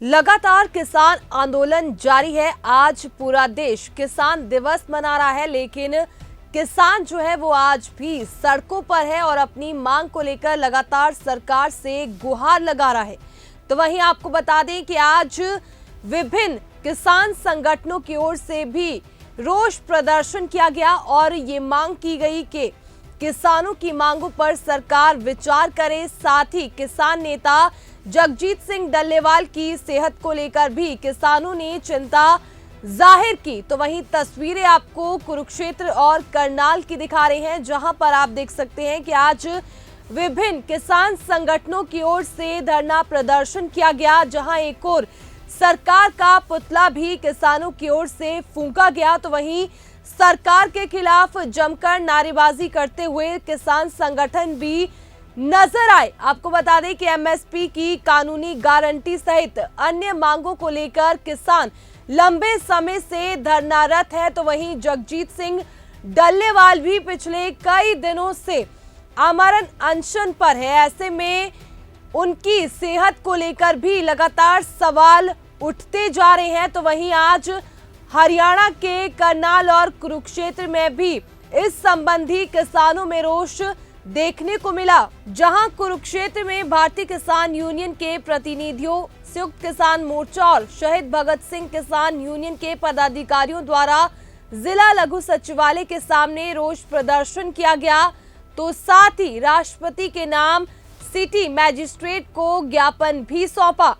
लगातार किसान आंदोलन जारी है। आज पूरा देश किसान दिवस मना रहा है, लेकिन किसान जो है वो आज भी सड़कों पर है और अपनी मांग को लेकर लगातार सरकार से गुहार लगा रहा है। तो वहीं आपको बता दें कि आज विभिन्न किसान संगठनों की ओर से भी रोष प्रदर्शन किया गया और ये मांग की गई कि किसानों की मांगों पर सरकार विचार करे। साथ ही किसान नेता जगजीत सिंह डल्लेवाल की सेहत को लेकर भी किसानों ने चिंता जाहिर की। तो वहीं तस्वीरें आपको कुरुक्षेत्र और करनाल की दिखा रहे हैं, जहां पर आप देख सकते हैं कि आज विभिन्न किसान संगठनों की ओर से धरना प्रदर्शन किया गया, जहां एक ओर सरकार का पुतला भी किसानों की ओर से फूंका गया, तो वहीं सरकार के खिलाफ जमकर नारेबाजी करते हुए किसान संगठन भी नजर आए। आपको बता दें कि एमएसपी की कानूनी गारंटी सहित अन्य मांगों को लेकर किसान लंबे समय से धरनारत है। तो वहीं जगजीत सिंह डल्लेवाल भी पिछले कई दिनों से आमरण अनशन पर है। ऐसे में उनकी सेहत को लेकर भी लगातार सवाल उठते जा रहे हैं। तो वहीं आज हरियाणा के करनाल और कुरुक्षेत्र में भी इस संबंधी किसानों में रोष देखने को मिला, जहां कुरुक्षेत्र में भारतीय किसान यूनियन के प्रतिनिधियों, संयुक्त किसान मोर्चा और शहीद भगत सिंह किसान यूनियन के पदाधिकारियों द्वारा जिला लघु सचिवालय के सामने रोष प्रदर्शन किया गया। तो साथ ही राष्ट्रपति के नाम सिटी मैजिस्ट्रेट को ज्ञापन भी सौंपा।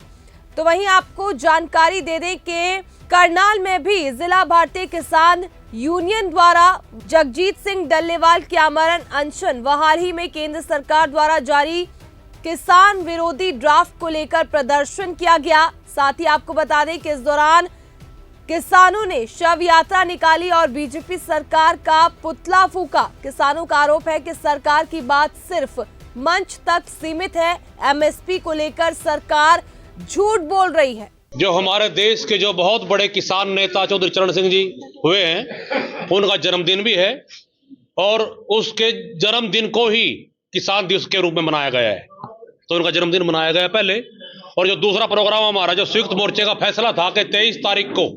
तो वहीं आपको जानकारी दे दें कि करनाल में भी जिला भारतीय किसान यूनियन द्वारा जगजीत सिंह डल्लेवाल के आमरण अनशन व हाल ही में केंद्र सरकार द्वारा जारी किसान विरोधी ड्राफ्ट को लेकर प्रदर्शन किया गया। साथ ही आपको बता दें कि इस दौरान किसानों ने शव यात्रा निकाली और बीजेपी सरकार का पुतला फूंका। किसानों का आरोप है कि सरकार की बात सिर्फ मंच तक सीमित है। एमएसपी को लेकर सरकार झूठ बोल रही है। जो हमारे देश के जो बहुत बड़े किसान नेता चौधरी चरण सिंह जी हुए हैं, उनका जन्मदिन भी है और उसके जन्मदिन को ही किसान दिवस के रूप में मनाया गया है। तो उनका जन्मदिन मनाया गया पहले, और जो दूसरा प्रोग्राम हमारा जो संयुक्त मोर्चे का फैसला था कि 23 तारीख को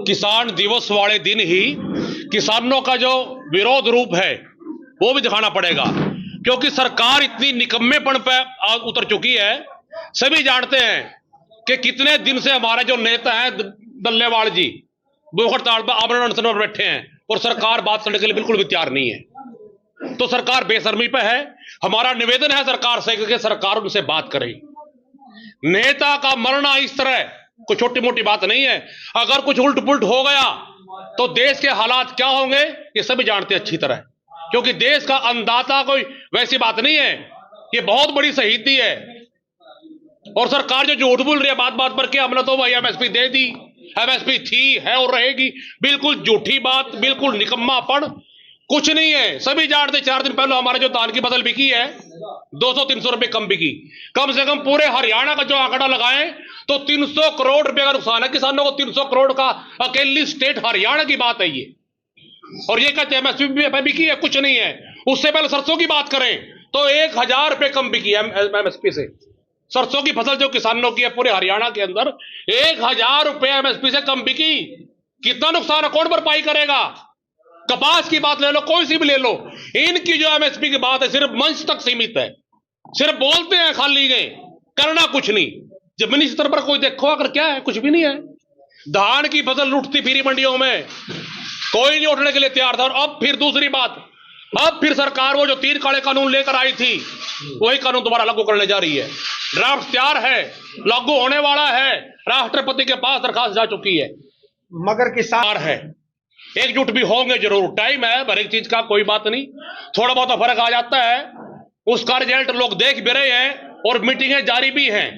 किसान दिवस वाले दिन ही किसानों का जो विरोध रूप है वो भी दिखाना पड़ेगा, क्योंकि सरकार इतनी निकम्मेपन पे उतर चुकी है। सभी जानते हैं कि कितने दिन से हमारे जो नेता हैं डल्लेवाल जी वो हड़ताल पर आमरण अनशन पर बैठे हैं और सरकार बात करने के लिए बिल्कुल भी तैयार नहीं है। तो सरकार बेशर्मी पे है। हमारा निवेदन है सरकार से कि सरकार उनसे बात करे। नेता का मरना इस तरह कोई छोटी मोटी बात नहीं है। अगर कुछ उल्ट पुल्ट हो गया तो देश के हालात क्या होंगे ये सभी जानते हैं अच्छी तरह, क्योंकि देश का अन्नदाता कोई वैसी बात नहीं है, ये बहुत बड़ी शहीदी है। और सरकार जो झूठ बोल रही है बात बात पर कि हमने तो भाई एमएसपी दे दी, एमएसपी थी, है और रहेगी, बिल्कुल झूठी बात, बिल्कुल निकम्मापन, कुछ नहीं है। सभी जानते 4 दिन पहले हमारे जो धान की फसल बिकी है 200-300 रुपए कम बिकी। कम से कम पूरे हरियाणा का जो आंकड़ा लगाएं तो 300 करोड़ रुपए का नुकसान है किसानों को। 300 करोड़ का अकेली स्टेट हरियाणा की बात है ये, और ये कहते हैं एमएसपी बिकी है, कुछ नहीं है। उससे पहले सरसों की बात करें तो 1000 रुपए कम बिकी एमएसपी से। सरसों की फसल जो किसानों की है पूरे हरियाणा के अंदर 1000 रुपए एमएसपी से कम बिकी। कितना नुकसान है, कौन भरपाई करेगा? कपास की बात ले लो, कोई सी भी ले लो, इनकी जो एमएसपी की बात है सिर्फ मंच तक सीमित है। सिर्फ बोलते हैं खाली गए, करना कुछ नहीं। जमीनी स्तर पर कोई देखो अगर क्या है, कुछ भी नहीं है। धान की फसल लुटती फिरी मंडियों में, कोई नहीं उठने के लिए तैयार था। और अब फिर दूसरी बात, अब फिर सरकार वो जो 3 काले कानून लेकर आई थी वही कानून दोबारा लागू करने जा रही है। ड्राफ्ट तैयार है, लागू होने वाला है, राष्ट्रपति के पास दरखास्त जा चुकी है, मगर किसान है। एकजुट भी होंगे जरूर, टाइम है हर एक चीज का, कोई बात नहीं। थोड़ा बहुत फर्क आ जाता है, उसका रिजल्ट लोग देख भी रहे हैं और मीटिंगें जारी भी हैं।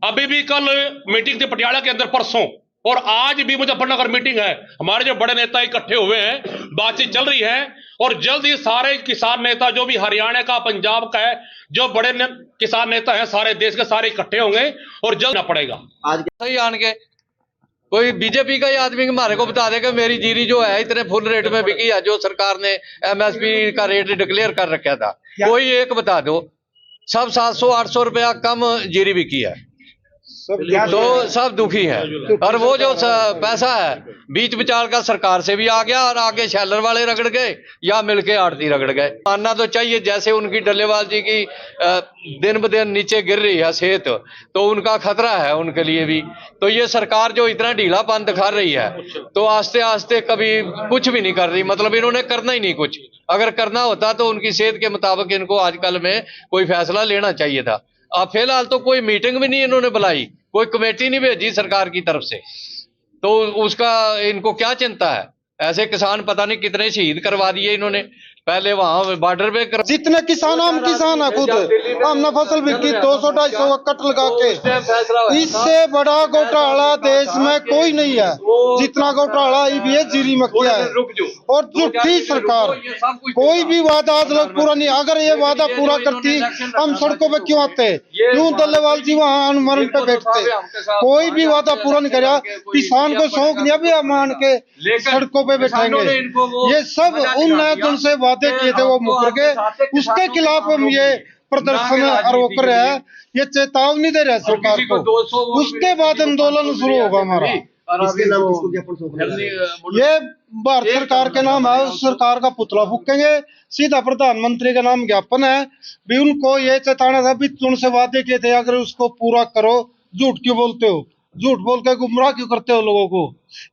अभी भी कल मीटिंग थी पटियाला के अंदर, परसों, और आज भी मुजफ्फरनगर मीटिंग है। हमारे जो बड़े नेता इकट्ठे हुए हैं, बातचीत चल रही है और जल्द ही सारे किसान नेता जो भी हरियाणा का, पंजाब का है, जो बड़े किसान नेता हैं सारे देश के सारे इकट्ठे होंगे और जल्द ना पड़ेगा। आज सही आन के कोई बीजेपी का ही आदमी हमारे को बता देगा मेरी जीरी जो है इतने फुल रेट में बिकी है, जो सरकार ने एमएसपी का रेट डिक्लेयर कर रखा था, कोई एक बता दो। सब 700-800 रुपया कम जीरी बिकी है। तो सब दुखी है। और वो जो पैसा है बीच विचार का सरकार से भी आ गया और आगे शैलर वाले रगड़ गए या मिलके आड़ती रगड़ गए। मानना तो चाहिए जैसे उनकी डल्लेवाल जी की दिन ब दिन नीचे गिर रही है सेहत, तो उनका खतरा है उनके लिए भी। तो ये सरकार जो इतना ढीलापन दिखा रही है तो आस्ते आस्ते कभी कुछ भी नहीं कर रही, मतलब इन्होंने करना ही नहीं कुछ। अगर करना होता तो उनकी सेहत के मुताबिक इनको आजकल में कोई फैसला लेना चाहिए था। अब फिलहाल तो कोई मीटिंग भी नहीं इन्होंने बुलाई, कोई कमेटी नहीं भेजी सरकार की तरफ से, तो उसका इनको क्या चिंता है। ऐसे किसान पता नहीं कितने शहीद करवा दिए इन्होंने, पहले वहां बॉर्डर पे जितने किसान हम किसान है खुद, हमने फसल बिकी 200-250 का कट लगा के। इससे बड़ा घोटाला देश में कोई नहीं है, जितना घोटाला ये जीरी में किया है। और झूठी सरकार, कोई भी वादा आज लोग पूरा नहीं। अगर ये वादा पूरा करती हम सड़कों पे क्यों आते, क्यों दल्लेवाल जी वहाँ अनुमरण पे बैठते। कोई भी वादा पूरा नहीं करा, किसान को शौक नहीं अभी मान के सड़कों पे बैठेंगे। ये सब उन जिनसे वादे किए थे वो मुकर गए, उसके खिलाफ हम ये प्रदर्शन और वो कर रहे हैं। ये चेतावनी दे रहे हैं सरकार को, उसके बाद आंदोलन शुरू होगा हमारा। ये भारत सरकार के नाम है, उस सरकार का पुतला फूकेंगे। सीधा प्रधानमंत्री का नाम ज्ञापन है भी, उनको ये चेताना था भी तुमसे वादे किए थे अगर उसको पूरा करो। झूठ क्यों बोलते हो, झूठ बोल के गुमराह क्यों करते हो लोगों को।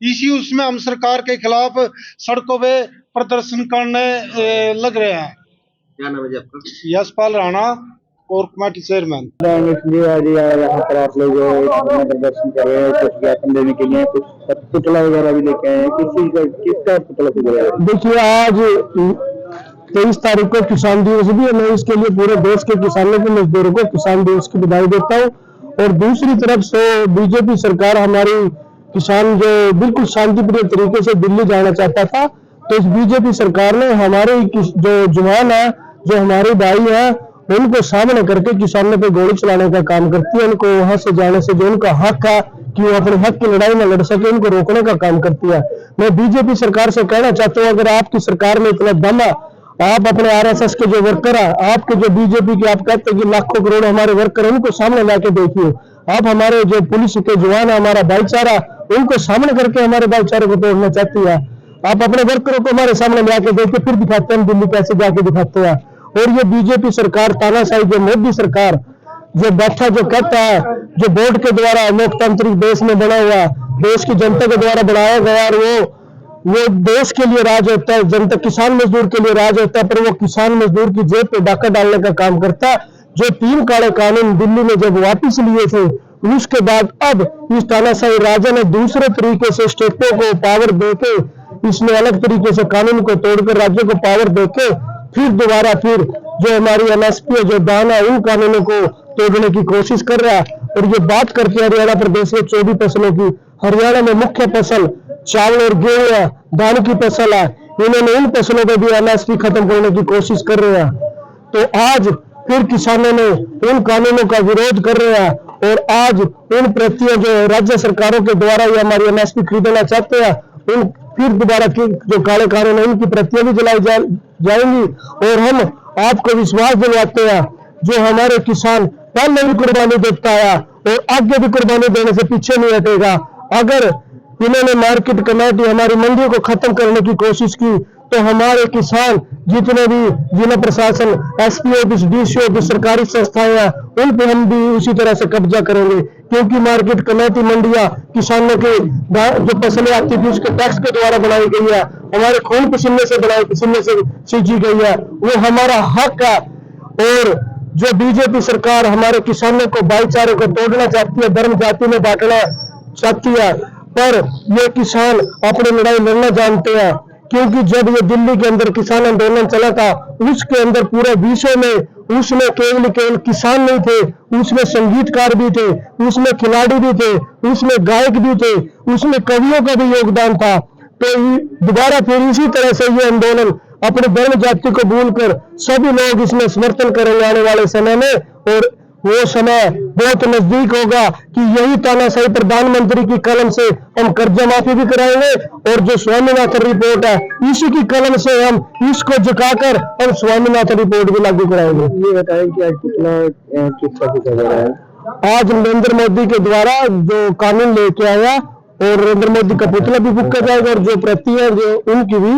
इसी उसमें हम सरकार के खिलाफ सड़कों पे प्रदर्शन करने लग रहे हैं। क्या नाम है जी आपका? यशपाल राणा और कमेटी चेयरमैन। यहाँ पर आप लोग प्रदर्शन कर रहे हैं, कुछ ज्ञापन देने के लिए, कुछ पुतला वगैरह भी लेके आए हैं। किस चीज का, किसका पुतला फूका है? देखिए, आज 23 तारीख को किसान दिवस भी है। मैं इसके लिए पूरे देश के किसानों के मजदूरों को किसान दिवस की बधाई देता हूँ। और दूसरी तरफ से बीजेपी सरकार, हमारी किसान जो बिल्कुल शांतिप्रिय तरीके से दिल्ली जाना चाहता था, तो इस बीजेपी सरकार ने हमारे जो जवान है, जो हमारे भाई है, उनको सामने करके किसानों पे गोली चलाने का काम करती है। उनको वहां से जाने से जो उनका हक है कि वो अपने हक की लड़ाई में लड़ सके, उनको रोकने का काम करती है। मैं बीजेपी सरकार से कहना चाहता हूँ, अगर आपकी सरकार में इतना दम है, आप अपने आरएसएस के जो वर्कर है, आपके जो बीजेपी के आप कहते हैं कि लाखों करोड़ हमारे वर्कर हैं, उनको सामने लाके देखिए। आप हमारे जो पुलिस के जवान है, हमारा भाईचारा, उनको सामने करके हमारे भाईचारे को तोड़ना चाहती है। आप अपने वर्करों को हमारे सामने लाके देखिए, फिर दिखाते हैं दिल्ली कैसे जाके दिखाते हैं। और ये बीजेपी सरकार, तानाशाही जो मोदी सरकार जो बैठा, जो कहता है, जो बोर्ड के द्वारा लोकतांत्रिक देश में बना हुआ, देश की जनता के द्वारा बनाया गया, और वो देश के लिए राज होता है, जनता किसान मजदूर के लिए राज होता है, पर वो किसान मजदूर की जेब पे डाका डालने का काम करता है। जो 3 काले कानून दिल्ली में जब वापिस लिए थे, उसके बाद अब इस तानाशाही राजा ने दूसरे तरीके से स्टेटों को पावर देके, इसमें अलग तरीके से कानून को तोड़कर राज्यों को पावर देके फिर दोबारा फिर जो हमारी एमएसपी जो दान है, उन कानूनों को तोड़ने की कोशिश कर रहा है। और ये बात करके हरियाणा प्रदेश में 24 फसलों की, हरियाणा में मुख्य फसल चावल और गेहूं है, धान की फसल है, इन्होंने इन फसलों पर भी एमएसपी खत्म करने की कोशिश कर रहे हैं। तो आज फिर किसानों ने उन कानूनों का विरोध कर रहे हैं, और आज उन प्रतियों जो राज्य सरकारों के द्वारा ये हमारी एमएसपी खरीदना चाहते हैं, उन फिर दोबारा जो काले कानून है, उनकी प्रतियां भी जलाई जाएंगी। और हम आपको विश्वास दिलवाते हैं, जो हमारे किसान पहले भी कुर्बानी देता है और आगे भी कुर्बानी देने से पीछे नहीं हटेगा। अगर इन्होंने मार्केट कमेटी, हमारी मंडियों को खत्म करने की कोशिश की, तो हमारे किसान जितने भी जिला प्रशासन, एसपी ऑफिस, डीसी ऑफिस, सरकारी संस्थाएं हैं, उन पे हम भी उसी तरह से कब्जा करेंगे। क्योंकि मार्केट कमेटी मंडियां किसानों के जो फसलें आती थी उसके टैक्स के द्वारा बनाई गई है, हमारे खून पसीने से पसीने से सींची गई है, वो हमारा हक है। और जो बीजेपी सरकार हमारे किसानों को, भाईचारे को तोड़ना चाहती है, धर्म जाति में बांटना चाहती है, पर ये किसान अपनी लड़ाई लड़ना जानते हैं। क्योंकि जब ये दिल्ली के अंदर किसान आंदोलन चला था, उसके अंदर पूरे विश्व में उसमें केवल किसान नहीं थे, उसमें संगीतकार भी थे, उसमें खिलाड़ी भी थे, उसमें गायक भी थे, उसमें कवियों का भी योगदान था। तो दोबारा फिर इसी तरह से ये आंदोलन अपने धर्म जाति को भूलकर सभी लोग इसमें समर्थन करेंगे आने वाले समय में। और वो समय बहुत नजदीक होगा कि यही तानाशाही प्रधानमंत्री की कलम से हम कर्जा माफी भी कराएंगे, और जो स्वामीनाथन रिपोर्ट है, इसी की कलम से हम इसको झुकाकर हम स्वामीनाथन रिपोर्ट भी लागू कराएंगे। ये बताएं कि आज कितना किसका फूका जा रहा है? आज नरेंद्र मोदी के द्वारा जो कानून लेके आया और नरेंद्र मोदी का पुतला भी फूका जाएगा और जो प्रति है जो उनकी भी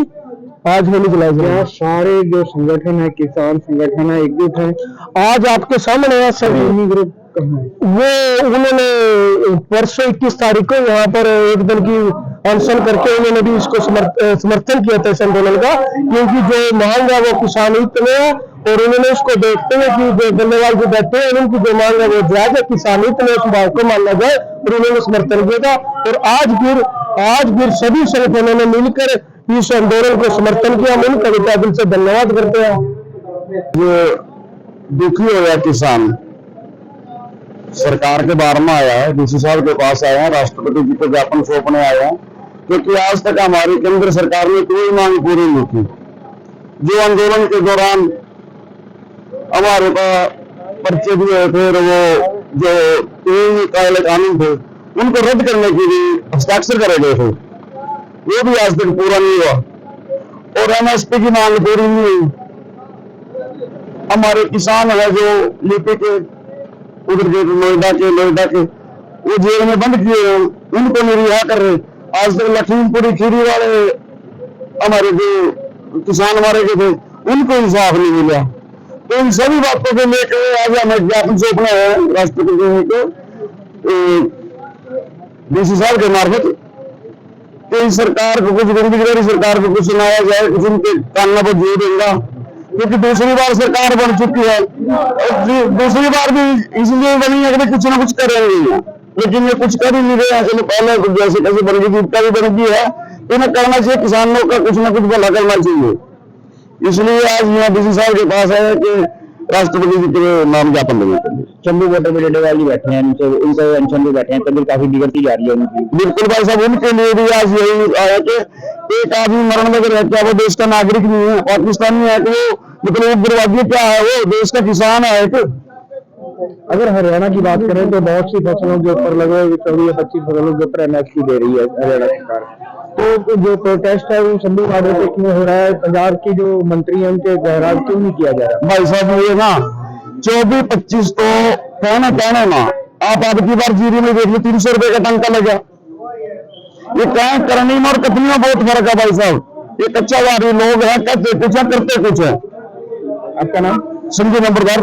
आज होली जलाई जाएगी। सारे जो संगठन है, किसान संगठन है, एकजुट है। आज आपके सामने है सभी ग्रुप, वो उन्होंने परसों 21 तारीख को यहाँ पर एक दिन की अनशन करके उन्होंने भी इसको समर्थन किया था इस आंदोलन का, क्योंकि जो मांग है वो किसान हित में है और उन्होंने इसको देखते हुए कि जो धन्यवाद जो बैठे हैं उनकी जो मांग है वो जायज है, किसान हित में उस भाव को माना जाए और उन्होंने समर्थन किया था। और आज फिर सभी संगठनों ने मिलकर इस आंदोलन को समर्थन किया। हम उनका भी दिल से धन्यवाद करते हैं। जो दुखी हो गया किसान सरकार के बारे में आया है, डीसी साहब के पास आया है, राष्ट्रपति जी को ज्ञापन सौंपने आया है, क्योंकि आज तक हमारी केंद्र सरकार ने कोई मांग पूरी नहीं की। जो आंदोलन के दौरान हमारे पास पर्चे भी हुए थे और वो जो 3 काले कानून थे उनको रद्द करने के लिए हस्ताक्षर करे गए थे, वो भी आज तक पूरा नहीं हुआ और एमएसपी की मांग पूरी नहीं हुई। हमारे किसान है जो लिपि के उधर के नोएडा के वो जेल में बंद किए हैं, उनको नहीं रिहा कर रहे। आज तक लखीमपुरी खीरी वाले हमारे जो किसान मारे गए थे उनको इंसाफ नहीं मिला। तो इन सभी बातों को लेकर आज हमें ज्ञापन सौंपना है राष्ट्रपति जी को डीसी साहब के मार्फत कि इस सरकार को कुछ बेरोजगारी सरकार को कुछ सुनाया जाए, कुछ उनके कानून पर जोर देगा, क्योंकि दूसरी बार सरकार बन चुकी है और दूसरी बार भी इसलिए बनी है कि कुछ ना कुछ करेंगे, लेकिन ये कुछ कर ही नहीं रहे हैं। चलो पहले जैसे कैसे बन गई जीविका भी बन गई है, इन्हें करना चाहिए, किसानों का कुछ ना कुछ भला करना चाहिए। इसलिए आज यहाँ डीसी साहब के पास है कि राष्ट्रपति जी के नाम ज्ञापन देने के लिए चंदू बोटे में डेडे वाली बैठे हैं, उनसे अनशन में बैठे हैं, तबियत काफी बिगड़ती जा रही है उनकी। बिल्कुल भाई साहब, उनके लिए भी आज यही आया कि एक आदमी मरण में रहता है, वो देश का नागरिक नहीं है, पाकिस्तानी है, तो वो मतलब उग्रवादी क्या है, वो देश का किसान है। अगर हरियाणा की बात करें तो बहुत सी फसलों के ऊपर लगे 24-25 फसलों के ऊपर एमएसपी दे रही है हरियाणा सरकार। तो जो प्रोटेस्ट है वो संधू घाटी पे क्यों हो रहा है? पंजाब की जो मंत्री है उनके गहराज क्यों नहीं किया जा रहा? भाई साहब ये ना 24-25 तो कहने ना आप की बार जीरी में देख लो 300 रुपए का टंका लगा। ये कहें करनी में और कथनी में बहुत फर्क है भाई साहब। ये कच्चा वादी लोग हैं, कहते कुछ है करते कुछ है। आपका नाम? संजय नंबरदार।